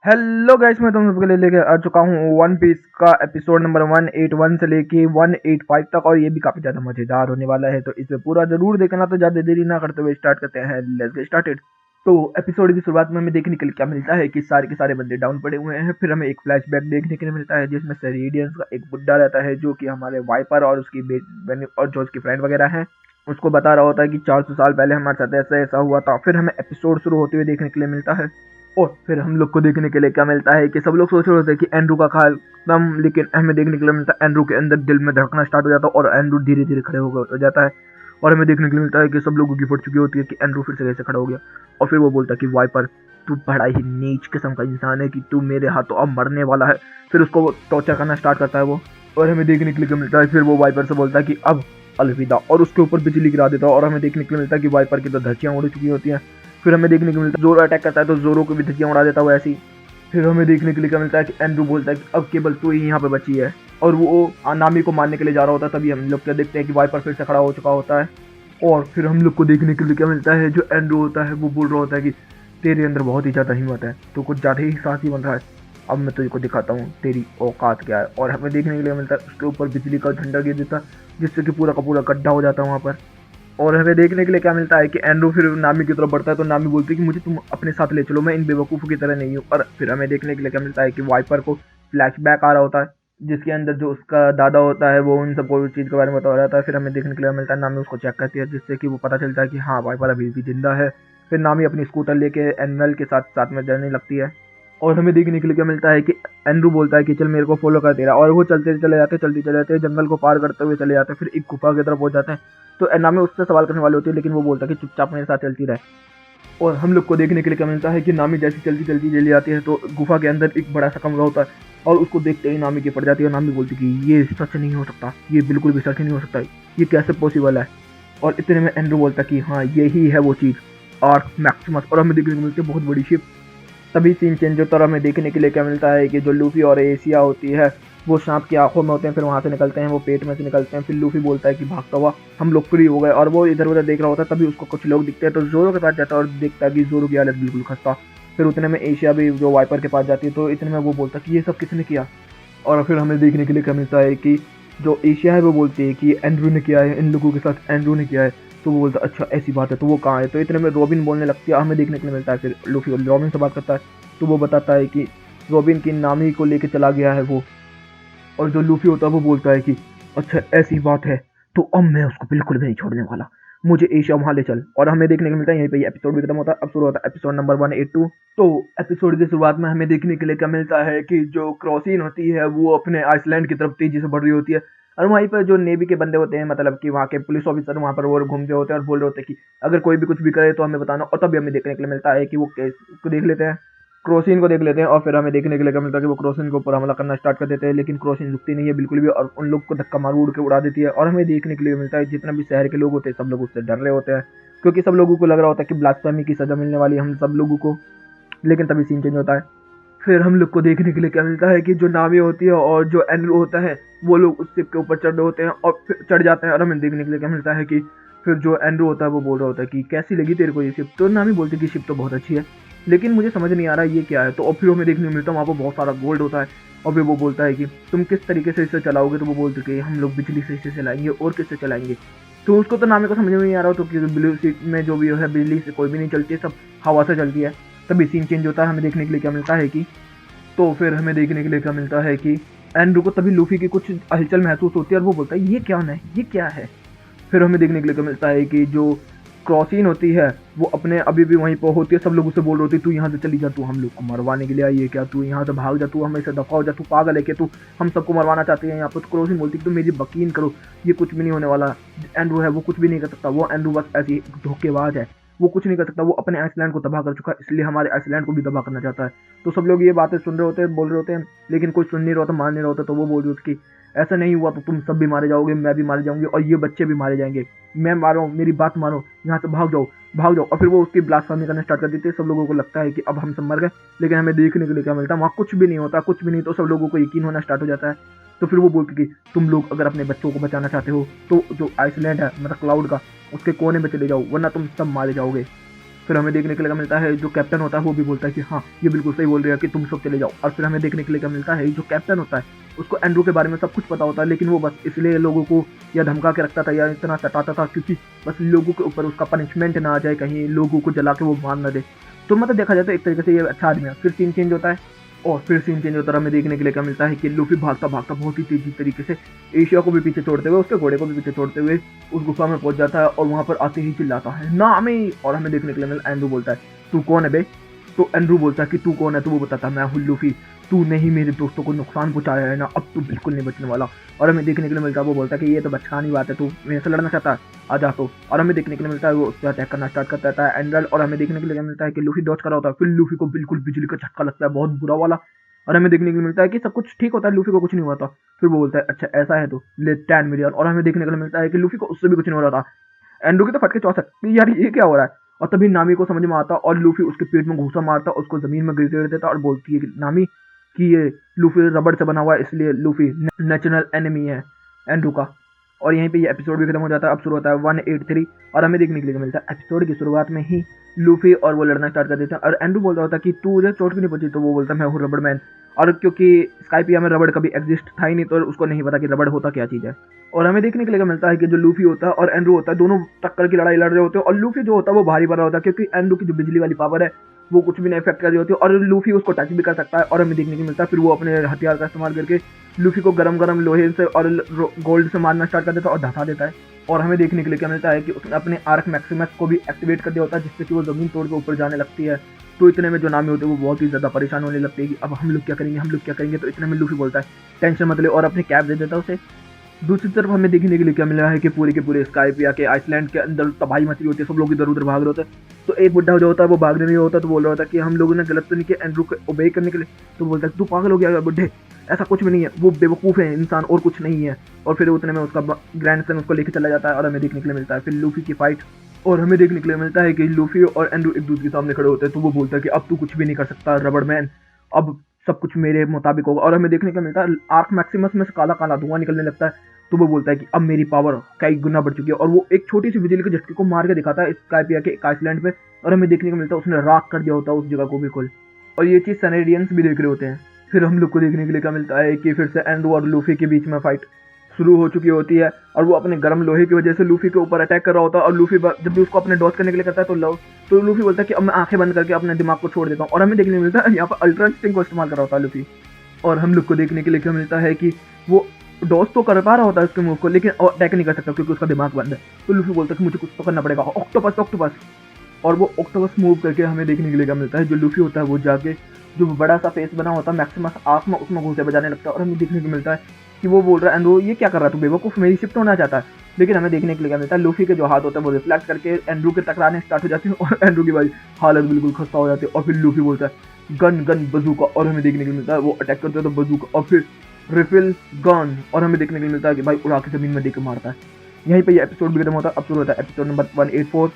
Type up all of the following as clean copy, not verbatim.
Hello guys, मैं तुम सबके लिए लेके आ चुका हूँ वन पीस का एपिसोड नंबर 181 से लेके 185 तक। और ये भी काफी ज्यादा मजेदार होने वाला है, तो इसे पूरा जरूर देखना। तो ज्यादा देरी ना करते हुए स्टार्ट करते हैं। Let's get started. तो एपिसोड की शुरुआत में हमें देखने के लिए क्या मिलता है कि सारे के सारे बंदे डाउन पड़े हुए हैं। फिर हमें एक फ्लैशबैक देखने के लिए मिलता है जिसमें सेरेडियंस का एक बुड्ढा रहता है जो कि हमारे वाइपर और उसकी और जो उसकी फ्रेंड वगैरह है उसको बता रहा होता है कि 400 साल पहले हमारे साथ ऐसा ऐसा हुआ था। फिर हमें एपिसोड शुरू होते हुए देखने के लिए मिलता है। और फिर हम लोग को देखने के लिए क्या मिलता है कि सब लोग सोच रहे होते हैं कि एंड्रू का ख्याल खत्म, लेकिन हमें देखने के लिए मिलता है एंड्रू के अंदर दिल में धड़कना स्टार्ट हो जाता है और एंड्रू धीरे धीरे खड़े हो जाता है। और हमें देखने के लिए मिलता है कि सब लोगों की फट चुकी होती है कि एंड्रू फिर से कैसे खड़ा हो गया। और फिर वो बोलता है कि वाइपर, तू बड़ा ही नीच किस्म का इंसान है कि तू मेरे हाथों अब मरने वाला है। फिर उसको वो टॉर्चर करना स्टार्ट करता है वो। और हमें देखने के लिए क्या मिलता है, फिर वो वाइपर से बोलता है कि अब अलविदा, और उसके ऊपर बिजली गिरा देता है। और हमें देखने के लिए मिलता है कि वाइपर की तो धज्जियां उड़ चुकी होती हैं। फिर हमें देखने को मिलता है जोरो अटैक करता है तो जोरो को भी धज्जियां उड़ा देता है वो ऐसे ही। फिर हमें देखने के लिए क्या मिलता है कि एंड्रू बोलता है कि अब केवल तू ही यहाँ पे बची है, और वो नामी को मारने के लिए जा रहा होता है। तभी हम लोग क्या देखते हैं कि वाइपर फिर से खड़ा हो चुका होता है। और फिर हम लोग को देखने के लिए क्या मिलता है, जो एंड्रू होता है वो बोल रहा होता है कि तेरे अंदर बहुत ही ज़्यादा हिम्मत है, तो कुछ ज़्यादा ही साहसी बन रहा है। अब मैं तुझको दिखाता हूँ तेरी औकात क्या है। और हमें देखने के लिए मिलता है उसके ऊपर बिजली का झंडा गिर देता है जिससे कि पूरा का पूरा गड्ढा हो जाता है वहाँ पर। और हमें देखने के लिए क्या मिलता है कि एंड्रू फिर नामी की तरफ बढ़ता है तो नामी बोलती है कि मुझे तुम अपने साथ ले चलो, मैं इन बेवकूफ़ों की तरह नहीं हूँ। और फिर हमें देखने के लिए क्या मिलता है कि वाइपर को फ्लैशबैक आ रहा होता है जिसके अंदर जो उसका दादा होता है वो उन सबको उस चीज़ के बारे में बता रहा था। फिर हमें देखने के लिए मिलता है नामी उसको चेक करती है जिससे कि वो पता चलता है कि हाँ, वाइपर अभी भी जिंदा है। फिर नामी अपनी स्कूटर लेके एनिमल के साथ साथ में जाने लगती है। और हमें देखने के लिए क्या मिलता है कि एंड्रू बोलता है कि चल मेरे को फॉलो कर तेरा, और वो चलते चले जाते चलते चले जाते हैं, जंगल को पार करते हुए चले जाते हैं। फिर एक गुफा की तरफ पहुंच जाते हैं। तो नामी उससे सवाल करने वाली होती है लेकिन वो बोलता है कि चुपचाप मेरे साथ चलती रहे। और हम लोग को देखने के लिए क्या मिलता है कि नामी जैसी चलती चलती चली जाती है तो गुफा के अंदर एक बड़ा सा कमरा होता है। और उसको देखते ही नामी की पड़ जाती है। और नामी बोलती है कि ये सच नहीं हो सकता, ये बिल्कुल भी सच नहीं हो सकता, ये कैसे पॉसिबल है। और इतने में एंड्रू बोलता है कि हाँ, यही है वो चीज़, आर्क मैक्सिमस। और हमें देखने को मिलती है बहुत बड़ी शिप। तभी सीन चेंज होता है और हमें देखने के लिए क्या मिलता है कि जो लूफी और एशिया होती है वो सांप की आंखों में होते हैं। फिर वहाँ से निकलते हैं, वो पेट में से निकलते हैं। फिर लूफी बोलता है कि भागता हुआ हम लोग फ्री हो गए। और वो इधर उधर देख रहा होता है तभी उसको कुछ लोग दिखते हैं तो जोरो के पास जाता है और देखता है कि जोरो की हालत बिल्कुल खस्ता। फिर उतने में एशिया भी जो वाइपर के पास जाती है तो इतने में वो बोलता है कि ये सब किसने किया। और फिर हमें देखने के लिए क्या मिलता है कि जो एशिया है वो बोलती है कि एंड्रू ने किया है, इन लोगों के साथ एंड्रू ने किया है। तो वो बोलता है अच्छा ऐसी बात है, तो वो कहाँ है। तो इतने में रॉबिन बोलने लगती है, हमें देखने के लिए मिलता है। फिर लूफी रॉबिन से बात करता है तो वो बताता है कि रॉबिन की नामी को लेके चला गया है वो। और जो लूफी होता है वो बोलता है कि अच्छा ऐसी बात है, तो अब मैं उसको बिल्कुल भी नहीं छोड़ने वाला, मुझे एशिया वहां ले चल। और हमें देखने को मिलता है यहीं पे एपिसोड भी खत्म होता है। अब शुरू होता है एपिसोड नंबर 182। तो एपिसोड की शुरुआत में हमें देखने के लिए क्या मिलता है कि जो क्रॉसिन होती है वो अपने आइसलैंड की तरफ तेजी से बढ़ रही होती है। और वहीं पर जो नेवी के बंदे होते हैं, मतलब कि वहाँ के पुलिस ऑफिसर वहाँ पर वो घूमते होते हैं और बोल रहे होते हैं कि अगर कोई भी कुछ भी करे तो हमें बताना। और तभी हमें देखने के लिए मिलता है कि वो केस को देख लेते हैं, क्रोसिन को देख लेते हैं। और फिर हमें देखने के लिए क्या मिलता है कि वो क्रोसिन के ऊपर हमला करना स्टार्ट कर देते हैं, लेकिन क्रोसिन रुकती नहीं है बिल्कुल भी और उन लोग को धक्का मार उड़ के उड़ा देती है। और हमें देखने के लिए मिलता है जितना भी शहर के लोग होते हैं सब लोग उससे डर रहे होते हैं क्योंकि सब लोगों को लग रहा होता है कि ब्लास्फेमी की सजा मिलने वाली है हम सब लोगों को। लेकिन तभी सीन चेंज होता है। फिर हम लोग को देखने के लिए क्या मिलता है कि जो नामी होती है और जो एनरो होता है वो लोग उस शिप के ऊपर चढ़ रहे होते हैं और फिर चढ़ जाते हैं। और हमें देखने के लिए क्या मिलता है कि फिर जो एनरो होता है वो बोल रहा होता है कि कैसी लगी तेरे को ये शिप। तो नामी बोलती है कि शिप तो बहुत अच्छी है लेकिन मुझे समझ नहीं आ रहा ये क्या है। तो और फिर हमें देखने को मिलता है वहाँ पर बहुत सारा गोल्ड होता है। और फिर वो बोलता है कि तुम किस तरीके से इसे चलाओगे। तो वो बोलते कि हम लोग बिजली से इसे चलाएंगे, और किससे चलाएंगे। तो उसको तो नामी को समझ में नहीं आ रहा। तो ब्लू सीट में जो भी है बिजली से कोई भी नहीं चलती है, सब हवा से चलती है। तभी सीन चेंज होता है। हमें देखने के लिए क्या मिलता है कि तो फिर हमें देखने के लिए क्या मिलता है कि एंड्रू को तभी लूफी की कुछ हलचल महसूस होती है और वो बोलता है ये क्या है, ये क्या है। फिर हमें देखने के लिए क्या मिलता है कि जो क्रॉसिन होती है वो अपने अभी भी वहीं पर होती है। सब लोग उसे बोल रहे होते तू यहाँ से चली जा, तू हम लोग को मरवाने के लिए आई है क्या, तू यहाँ से भाग जा, तू हमें से दफा हो जा, तू पागल है क्या, तू हम सबको मरवाना चाहती है यहाँ पर। तो क्रॉसिन बोलती है तुम मेरी यकीन करो, ये कुछ भी नहीं होने वाला। एंड्रू है वो कुछ भी नहीं कर सकता, वो एंड्रू बस ऐसी धोखेबाज है, वो कुछ नहीं कर सकता। वो अपने आइसलैंड को तबाह कर चुका है इसलिए हमारे आइसलैंड को भी तबाह करना चाहता है। तो सब लोग ये बातें सुन रहे होते हैं, बोल रहे होते हैं, लेकिन कोई सुन नहीं रहा होता, मान नहीं रहा होता। तो वो बोल रही होती कि ऐसा नहीं हुआ तो तुम सब भी मारे जाओगे, मैं भी मारे जाऊंगी और ये बच्चे भी मारे जाएंगे। मैं मारो, मेरी बात मानो, यहाँ से भाग जाओ, भाग जाओ। और फिर वो उसकी ब्लास्फेमी करना स्टार्ट कर देती है। सब लोगों को लगता है कि अब हम सब मर गए, लेकिन हमें देखने के लिए क्या मिलता है वहाँ कुछ भी नहीं होता, कुछ भी नहीं। तो सब लोगों को यकीन होना स्टार्ट हो जाता है। तो फिर वो बोलती कि तुम लोग अगर अपने बच्चों को बचाना चाहते हो तो जो आइसलैंड है मतलब क्लाउड का, उसके कोने में चले जाओ वरना तुम सब मारे जाओगे। फिर हमें देखने के लिए क्या मिलता है जो कैप्टन होता है वो भी बोलता है कि हाँ ये बिल्कुल सही बोल रहे हैं कि तुम सब चले जाओ। और फिर हमें देखने के लिए क्या मिलता है जो कैप्टन होता है उसको एंड्रू के बारे में सब कुछ पता होता है, लेकिन वो बस इसलिए लोगों को या धमका के रखता था या इतना सताता था क्योंकि बस लोगों के ऊपर उसका पनिशमेंट ना आ जाए, कहीं लोगों को जला के वो मार ना दे। तो मतलब देखा जाए तो एक तरीके से ये अच्छा आदमी है। फिर सीन चेंज होता है और फिर सीन चेंज होता है, हमें देखने के लिए क्या मिलता है कि लूफी भागता भागता बहुत ही तेजी तरीके से एशिया को भी पीछे छोड़ते हुए, उसके घोड़े को भी पीछे छोड़ते हुए उस गुफा में पहुंच जाता है और वहां पर आते ही चिल्लाता है नामी। और हमें देखने के लिए एंड्रू बोलता है तू कौन है बे। तो एंड्रू बोलता है कि तू कौन है, तो वो बताता है मैं हूँ लूफी, तूने ही मेरे दोस्तों को नुकसान पहुंचाया है ना, अब तू बिल्कुल नहीं बचने वाला। और हमें देखने के लिए मिलता है वो बोलता है कि ये तो बचकानी बात है, तू मेरे से लड़ना चाहता है आ जा तो। और हमें देखने के लिए मिलता है वो उससे अटैक करना स्टार्ट कर देता है एंड्रल। और हमें देखने के लिए मिलता है कि लूफी डॉज कर रहा होता है, फिर लूफी को बिल्कुल बिजली का झटका लगता है बहुत बुरा वाला। और हमें देखने को मिलता है कि सब कुछ ठीक होता है, लूफी को कुछ नहीं हुआ था। फिर वो बोलता है अच्छा ऐसा है तो ले 10 मिलियन। और हमें देखने को मिलता है कि लूफी को उससे भी कुछ नहीं हो रहा था। एंड्रू की तो फटके 64 कि यार ये क्या हो रहा है। और तभी नामी को समझ में आता और लूफी उसके पेट में घूसा मारता, उसको जमीन में गिर देता और बोलती है कि नामी कि ये लूफी रबड़ से बना हुआ है, इसलिए लूफी नेचुरल एनिमी है एंड्रू का। और यहीं पे ये एपिसोड भी खत्म हो जाता है। अब शुरू होता है 183 और हमें देखने के लिए मिलता है एपिसोड की शुरुआत में ही लूफी और वो लड़ना स्टार्ट कर देते हैं। और एंड्रू बोल रहा होता है कि तू मुझे चोट क्यों नहीं पहुंची, तो वो बोलता है मैं हूँ रबड़ मैन। और क्योंकि स्काइपिया में रबड़ कभी एग्जिस्ट था ही नहीं तो उसको नहीं पता कि रबड़ होता क्या चीज़ है। और हमें देखने के लिए मिलता है कि जो लूफी होता है और एंड्रू होता है दोनों टक्कर की लड़ाई लड़ रहे होते हैं। और लूफी जो होता है वो भारी पड़ रहा होता है क्योंकि एंड्रू की जो बिजली वाली पावर है वो कुछ भी नहीं इफेक्ट कर रही होती है और लूफी उसको टच भी कर सकता है। और हमें देखने को मिलता है फिर वो अपने हथियार का इस्तेमाल करके लूफी को गरम गरम लोहे से और गोल्ड से मारना स्टार्ट कर देता है और धसा देता है। और हमें देखने के लिए क्या मिलता है कि उसने अपने आर्क मैक्सिमस को भी एक्टिवेट कर दिया होता है जिससे कि वो जमीन तोड़ के ऊपर जाने लगती है। तो इतने में जो नामी होते हैं वो बहुत ही ज़्यादा परेशान होने लगते हैं कि अब हम लोग क्या करेंगे, हम लोग क्या करेंगे। तो इतने में लूफी बोलता है टेंशन मत ले और अपनी कैप दे देता है उसे। दूसरी तरफ हमें देखने के लिए क्या मिला है कि पूरे के पूरे स्काइपिया के आइसलैंड के अंदर तबाही मची होती है, सब लोग इधर उधर भाग रहे होते हैं। तो एक बुढ़ा जो होता है वो भागने नहीं होता तो बोल रहा होता है कि हम लोगों ने गलत तो नहीं किया एंड्रू को ओबे करने के लिए। तो बोलता है तू पागल हो गया बुढ़े, ऐसा कुछ भी नहीं है, वो बेवकूफ़ है इंसान और कुछ नहीं है। और फिर उतने में उसका ग्रैंडसन उसको लेकर चला जाता है और हमें देखने के लिए मिलता है फिर लूफी की फाइट। और हमें देखने के लिए मिलता है कि लूफी और एंड्रू एक दूसरे के सामने खड़े होते हैं। तो वो बोलता है कि अब तू कुछ भी नहीं कर सकता रबड़ मैन, अब सब कुछ मेरे मुताबिक होगा। और हमें देखने को मिलता है आर्क मैक्सिमस में से काला काला धुआं निकलने लगता है। तो वो बोलता है कि अब मेरी पावर कई गुना बढ़ चुकी है और वो एक छोटी सी बिजली के झटके को मार के दिखाता है स्काइपिया के एक आइसलैंड पे। और हमें देखने को मिलता है उसने राख कर दिया होता है उस जगह को बिल्कुल। और ये चीज़ सनेडियंस भी देख रहे होते हैं। फिर हम लोग को देखने के लिए क्या मिलता है कि फिर से एंड्रू और लूफी के बीच में फाइट शुरू हो चुकी होती है और वो अपने गर्म लोहे की वजह से लूफी के ऊपर अटैक कर रहा होता है। और लूफी जब भी उसको अपने डॉज करने के लिए करता है तो लूफी बोलता है कि अब मैं आंखें बंद करके अपने दिमाग को छोड़ देता हूँ। और हमें देखने को मिलता है यहाँ पर अल्ट्रा इंस्टिंक्ट को इस्तेमाल कर रहा होता है लूफी। और हम लोग को देखने के लिए क्या मिलता है कि वो डॉज तो कर पा रहा होता है उसके मूव को, लेकिन अटैक नहीं कर सकता क्योंकि उसका दिमाग बंद है। तो लूफी बोलता है कि मुझे कुछ तो करना पड़ेगा, ऑक्टोपस ऑक्टोपस। और वो ऑक्टोपस मूव करके हमें देखने के लिए क्या मिलता है जो लूफी होता है वो जाके जो बड़ा सा फेस बना होता है मैक्सिमस आँख में उसमें घूसे बजाने लगता है। और हमें देखने को मिलता है कि वो बोल रहा है एंड्रू ये क्या कर रहा है तू बेवकूफ़, मेरी शिफ्ट होना चाहता है। लेकिन हमें देखने के लिए क्या मिलता है लूफी के जो हाथ होता है वो रिफ्लेक्ट करके एंड्रू के टकराने स्टार्ट हो जाती है और एंड्रू की भाई हालत बिल्कुल खस्ता हो जाती है। और फिर लूफी बोलता है गन गन बजूका। और हमें देखने को मिलता है वो अटैक करता है तो बजूका और फिर रिफिल गन। और हमें देखने को मिलता है कि भाई उड़ा के जमीन में देकर मारता है। यहीं पे ये एपिसोड भी खत्म होता है। अब शुरू होता है एपिसोड नंबर 184।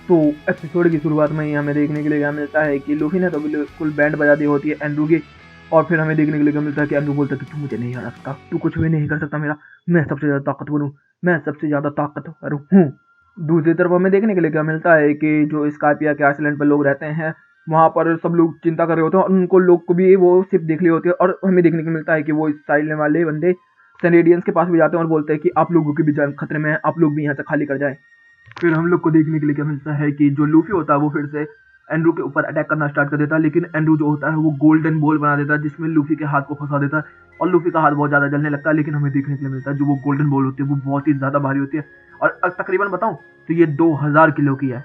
तो एपिसोड की शुरुआत में ही हमें देखने के लिए क्या मिलता है कि लूफी ने तो बिल्कुल बैंड बजा दी होती है एंड्रू की। और फिर हमें देखने के लिए क्या मिलता है कि एंड्रू बोलता है कि तू मुझे नहीं हरा सकता, तू कुछ भी नहीं कर सकता मेरा, मैं सबसे ज़्यादा ताकतवर हूँ, मैं सबसे ज़्यादा ताकतवर हूँ। दूसरी तरफ हमें देखने के लिए क्या मिलता है कि जो स्काइपिया के आइसलैंड पर लोग रहते हैं वहाँ पर सब लोग चिंता कर रहे होते हैं और उनको लोग को भी वो सिर्फ देख ली होती है। और हमें देखने को मिलता है कि वो इस साइड वाले बंदे कैनेडियंस के पास भी जाते हैं और बोलते हैं कि आप लोगों की भी जान खतरे में है, आप लोग भी यहाँ से खाली कर जाए। फिर हम लोग को देखने के लिए क्या मिलता है कि जो लूफी होता है वो फिर से एंड्रू के ऊपर अटैक करना स्टार्ट कर देता है। लेकिन एंड्रू जो होता है वो गोल्डन बॉल बना देता है जिसमें लूफी के हाथ को फंसा देता है और लूफी का हाथ बहुत ज़्यादा जलने लगता है। लेकिन हमें देखने के लिए मिलता है जो वो गोल्डन बॉल होती है वो बहुत ही ज़्यादा भारी होती है और तकरीबन बताऊँ तो ये 2000 किलो की है।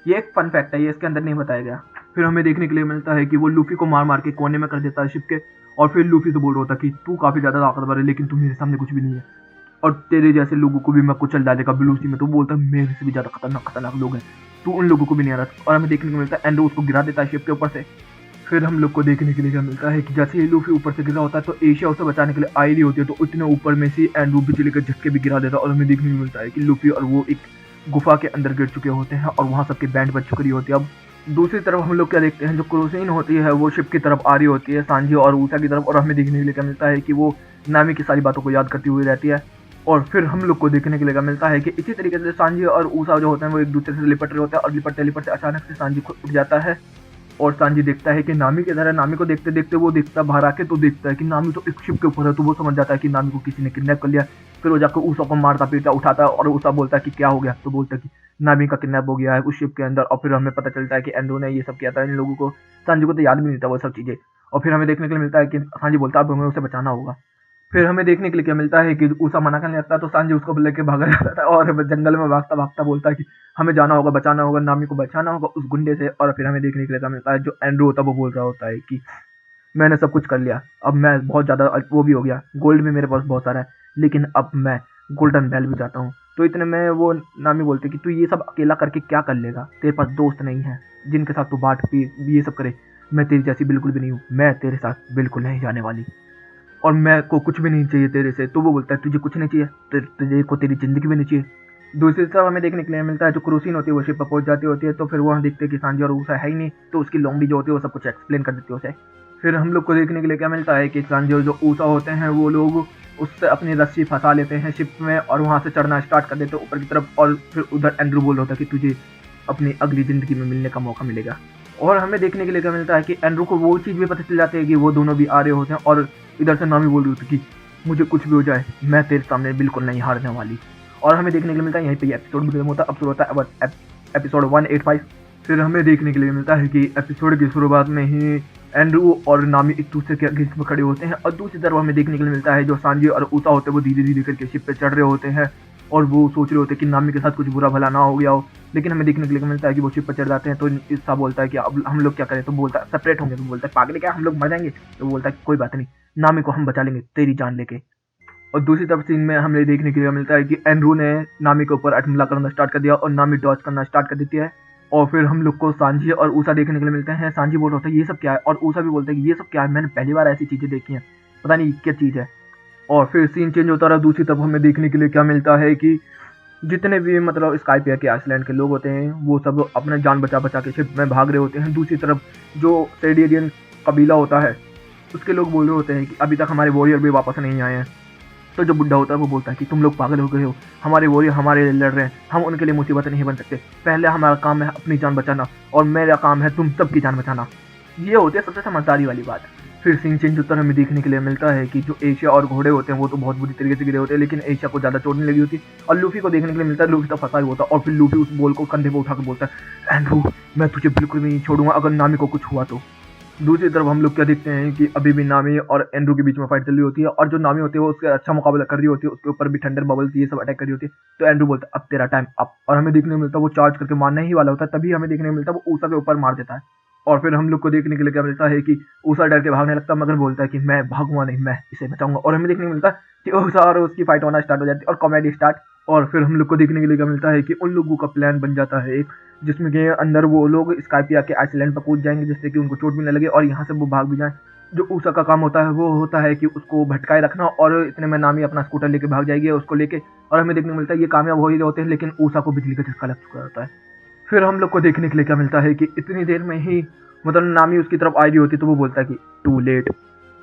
ये एक फन फैक्ट है, ये इसके अंदर नहीं बताया गया। फिर हमें देखने के लिए मिलता है कि वो लूफी को मार मार के कोने में कर देता है शिप के। और फिर लूफी से बोल रहा होता है कि तू काफ़ी ज़्यादा ताकतवर है लेकिन तू मेरे सामने कुछ भी नहीं है और तेरे जैसे लोगों को भी मैं कुचल डालेगा ब्लूसी में। तो बोलता है मेरे से भी ज़्यादा खतरनाक लोग हैं, तू उन लोगों को भी नहीं आ रहा। और हमें देखने को मिलता है एंड्रू उसको गिरा देता है शिप के ऊपर से। फिर हम लोग को देखने के लिए क्या मिलता है कि जैसे ही लूफी ऊपर से गिरा होता है तो एशिया उसे बचाने के लिए आई रही होती है तो इतने ऊपर में से एंड्रू बिजली के झटके भी गिरा देता है। और हमें देखने को मिलता है कि लूफी और वो एक गुफा के अंदर गिर चुके होते हैं और वहाँ सबकी बैंड बज चुकी होती है। अब दूसरी तरफ हम लोग क्या देखते हैं जो क्रूसीन होती है वो शिप की तरफ आ रही होती है सांजी और ऊषा की तरफ। और हमें देखने के लिए क्या मिलता है कि वो नामी की सारी बातों को याद करती हुई रहती है और फिर हम लोग को देखने के लिए मिलता है कि इसी तरीके से सांजी और ऊसा जो होते हैं वो एक दूसरे से लिपट रहे होते हैं और लिपटते लिपटते अचानक से सांजी खुद उठ जाता है और सांजी देखता है कि नामी किधर है। नामी को देखते देखते वो देखता बाहर आके तो देखता है कि नामी तो एक शिप के ऊपर है, तो वो समझ जाता है कि नामी को किसी ने किडनैप कर लिया। फिर वो जाकर ऊसा को मारता पीटता उठाता है और ऊसा बोलता है कि क्या हो गया, तो बोलता है कि नामी का किडनैप हो गया है उस शिप के अंदर। और फिर हमें पता चलता है कि एंड्रू ने ये सब किया था इन लोगों को। सांजी को तो याद भी नहीं था वो सब चीजें। और फिर हमें देखने के लिए मिलता है कि सांजी बोलता है अब हमें उसे बचाना होगा। फिर हमें देखने के लिए क्या मिलता है कि ऊसा मना करने लगता है तो सांजी उसको लेके भागा जाता था और जंगल में भागता भागता बोलता है कि हमें जाना होगा, बचाना होगा, नामी को बचाना होगा उस गुंडे से। और फिर हमें देखने के लिए क्या मिलता है जो एंड्रू होता है वो बोल रहा होता है कि मैंने सब कुछ कर लिया, अब मैं बहुत ज़्यादा वो भी हो गया, गोल्ड भी मेरे पास बहुत सारा है, लेकिन अब मैं गोल्डन बेल भी चाहता हूँ। तो इतने में वो नामी बोलते कि तू ये सब अकेला करके क्या कर लेगा, तेरे पास दोस्त नहीं है जिनके साथ तू बांट पी ये सब करे। मैं तेरी जैसी बिल्कुल भी नहीं हूँ, मैं तेरे साथ बिल्कुल नहीं जाने वाली और मैं को कुछ भी नहीं चाहिए तेरे से। तो वो बोलता है तुझे कुछ नहीं चाहिए, तुझे को तेरी जिंदगी भी नहीं चाहिए। दूसरी तरफ हमें देखने के लिए मिलता है जो क्रूसीन होती है वो शिप पर पहुंच जाती होती है। तो फिर वो हम देखते हैं कि सांजी और ऊसा है ही नहीं, तो उसकी लोमड़ी जो होती है वो सब कुछ एक्सप्लेन कर देती है उसे। फिर हम लोग को देखने के लिए क्या मिलता है कि सांजी और जो ऊसा होते हैं वो लोग उससे अपनी रस्सी फंसा लेते हैं शिप में और वहां से चढ़ना स्टार्ट कर देते हैं ऊपर की तरफ। और फिर उधर एंड्रू बोल रहा था कि तुझे अपनी अगली जिंदगी में मिलने का मौका मिलेगा। और हमें देखने के लिए क्या मिलता है कि एंड्रू को वो चीज़ भी पता चल जाती है कि वो दोनों भी आ रहे होते हैं और इधर से नामी बोल रही होती कि मुझे कुछ भी हो जाए मैं तेरे सामने बिल्कुल नहीं हारने वाली। और हमें देखने के लिए मिलता है यहीं पे एपिसोड भी खत्म होता है। अब शुरू होता है एपिसोड 185। फिर हमें देखने के लिए मिलता है कि एपिसोड की शुरुआत में ही एंड्रू और नामी एक दूसरे के अगेंस्ट में खड़े होते हैं और दूसरी तरफ हमें देखने के लिए मिलता है जो सांजी और ऊसा होते हैं वो धीरे धीरे करके शिप पे चढ़ रहे होते हैं और वो सोच रहे होते हैं कि नामी के साथ कुछ बुरा भला ना हो गया हो। लेकिन हमें देखने के लिए मिलता है कि वो शिप पर चढ़ जाते हैं तो ईसा बोलता है कि अब हम लोग क्या करें, तो बोलता है सेपरेट होंगे। तो बोलता है पागल क्या हम लोग मर जाएंगे, तो बोलता है कोई बात नहीं, नामी को हम बचा लेंगे तेरी जान लेके। और दूसरी तरफ सीन में हमें देखने के लिए मिलता है कि एंड्रू ने नामी के ऊपर हमला करना स्टार्ट कर दिया और नामी डॉज करना स्टार्ट कर देती है। और फिर हम लोग को सांजी और ऊसा देखने के लिए मिलते हैं। सांजी बोल रहा होता है ये सब क्या है और ऊसा भी बोलता है कि ये सब क्या है, मैंने पहली बार ऐसी चीजें देखी हैं, पता नहीं क्या चीज़ है। और फिर सीन चेंज होता रहा। दूसरी तरफ हमें देखने के लिए क्या मिलता है कि जितने भी मतलब स्काईपिया के आइसलैंड के लोग होते हैं वो सब अपने जान बचा बचा के शिप में भाग रहे होते हैं। दूसरी तरफ जो सेडियरियन कबीला होता है उसके लोग बोल रहे होते हैं कि अभी तक हमारे वॉरियर भी वापस नहीं आए हैं। तो जो बुढ़ा होता है वो बोलता है कि तुम लोग पागल हो गए हो, हमारे वॉरियर हमारे लिए लड़ रहे हैं, हम उनके लिए मुसीबत नहीं बन सकते, पहले हमारा काम है अपनी जान बचाना और मेरा काम है तुम सबकी जान बचाना। ये होती है सबसे समझदारी वाली बात। फिर सीन चेंज उत्तर हमें देखने के लिए मिलता है कि जो एशिया और घोड़े होते हैं वो तो बहुत बुरी तरीके से गिरे होते हैं, लेकिन एशिया को ज़्यादा चोट नहीं लगी होती। और लूफी को देखने के लिए मिलता है, लूफी तो फंसा ही होता है और फिर लूफी उस बोल को कंधे पर उठा के बोलता है एंड्रू मैं तुझे बिल्कुल भी नहीं छोड़ूंगा अगर नामी को कुछ हुआ तो। दूसरी तरफ हम लोग क्या देखते हैं कि अभी भी नामी और एंड्रू के बीच में फाइट चल रही होती है और जो नामी होती है वो उसका अच्छा मुकाबला कर रही होती है, उसके ऊपर भी थंडर बबल्स ये सब अटैक कर रही होती है। तो एंड्रू बोलता है अब तेरा टाइम अप, और हमें देखने को मिलता है वो चार्ज करके मारने ही वाला होता है, तभी हमें देखने को मिलता है वो ऊसा के ऊपर मार देता है। और फिर हम लोग को देखने के लिए क्या मिलता है कि ऊसा डर के भागने लगता है मगर बोलता है कि मैं भागूंगा नहीं, मैं इसे बचाऊंगा। और हमें देखने को मिलता है कि ऊसा और उसकी फाइट होना स्टार्ट हो जाती है और कॉमेडी स्टार्ट। और फिर हम लोग को देखने के लिए क्या मिलता है कि उन लोगों का प्लान बन जाता है एक, जिसमें कि अंदर वो लोग स्काईपिया के आइसलैंड पर कूद जाएंगे जिससे कि उनको चोट भी न लगे और यहाँ से वो भाग भी जाए। जो ऊसा का काम होता है वो होता है कि उसको भटकाए रखना और इतने में नामी अपना स्कूटर लेके भाग जाएगी उसको लेके। और हमें देखने को मिलता है ये कामयाब हो ही होते हैं लेकिन ऊसा को बिजली का झटका लग चुका होता है। फिर हम लोग को देखने के लिए क्या मिलता है कि इतनी देर में ही मतलब नामी उसकी तरफ आई रही होती है तो वो बोलता है कि टू लेट,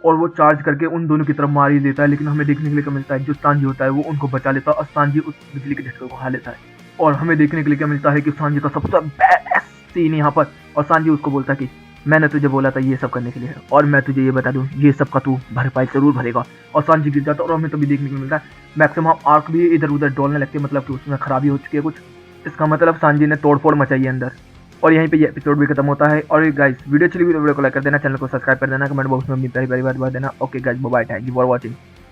और वो चार्ज करके उन दोनों की तरफ मार ही देता है। लेकिन हमें देखने के लिए क्या मिलता है जो सांजी होता है वो उनको बचा लेता है और सांजी उस बिजली के झटके को खा लेता है। और हमें देखने के लिए क्या मिलता है कि सांजी का सबसे बेस्ट सीन यहाँ पर, और सांजी उसको बोलता है कि मैंने तुझे बोला था ये सब करने के लिए और मैं तुझे ये बता दूं ये सब का तू भरपाई जरूर भरेगा। और सांजी गिर जाता है और हमें तभी देखने को मिलता है मैक्सिमम आर्क भी इधर उधर डोलने लगते हैं, मतलब कि उसमें खराबी हो चुकी है कुछ। इसका मतलब सांजी ने तोड़फोड़ मचाई है अंदर। और यहीं पे ये एपिसोड भी खत्म होता है। और गाइस वीडियो अच्छी लगी तो वीडियो को लाइक कर देना, चैनल को सब्सक्राइब कर देना, कमेंट बॉक्स में अपनी प्यारी प्यारी बात देना। Okay guys bye bye, thank you for watching.